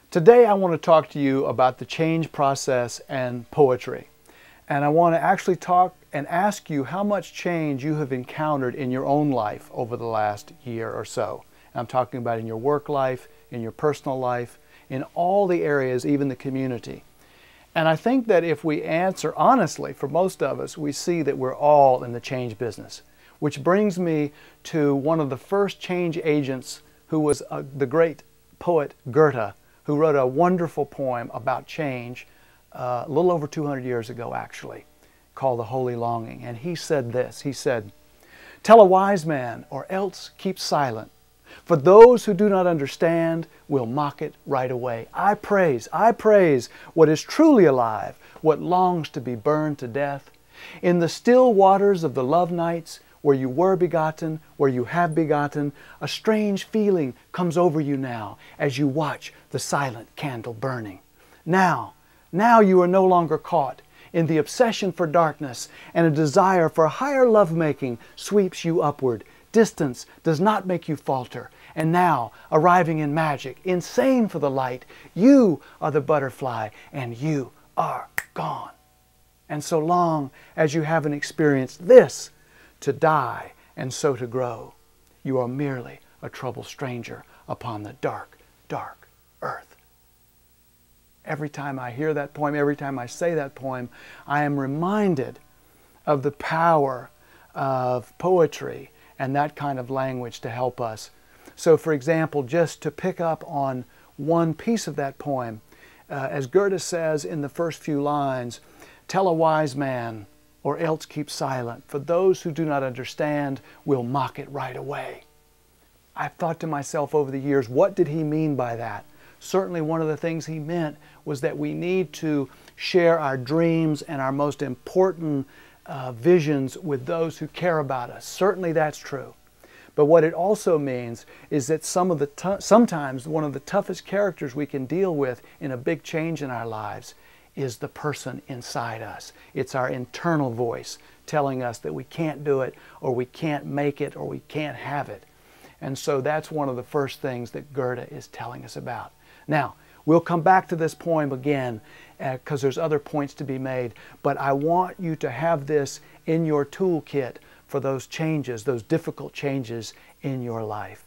Today I want to talk to you about the change process and poetry. And I want to actually talk and ask you how much change you have encountered in your own life over the last year or so. And I'm talking about in your work life, in your personal life, in all the areas, even the community. And I think that if we answer honestly, for most of us, we see that we're all in the change business. Which brings me to one of the first change agents who was the great poet Goethe, who wrote a wonderful poem about change a little over 200 years ago, actually, called The Holy Longing. And he said this, he said, "Tell a wise man, or else keep silent. For those who do not understand will mock it right away. I praise what is truly alive, what longs to be burned to death. In the still waters of the love nights, where you were begotten, where you have begotten, a strange feeling comes over you now as you watch the silent candle burning. Now you are no longer caught in the obsession for darkness, and a desire for higher lovemaking sweeps you upward. Distance does not make you falter, and now, arriving in magic, insane for the light, you are the butterfly, and you are gone. And so long as you haven't experienced this, to die and so to grow, you are merely a troubled stranger upon the dark, dark earth." Every time I hear that poem, every time I say that poem, I am reminded of the power of poetry and that kind of language to help us. So for example, just to pick up on one piece of that poem, as Goethe says in the first few lines, "Tell a wise man, or else keep silent, for those who do not understand will mock it right away." I've thought to myself over the years, what did he mean by that? Certainly one of the things he meant was that we need to share our dreams and our most important visions with those who care about us. Certainly that's true. But what it also means is that sometimes one of the toughest characters we can deal with in a big change in our lives is the person inside us. It's our internal voice telling us that we can't do it, or we can't make it, or we can't have it. And so that's one of the first things that Goethe is telling us about. Now, we'll come back to this poem again because there's other points to be made, but I want you to have this in your toolkit for those changes, those difficult changes in your life.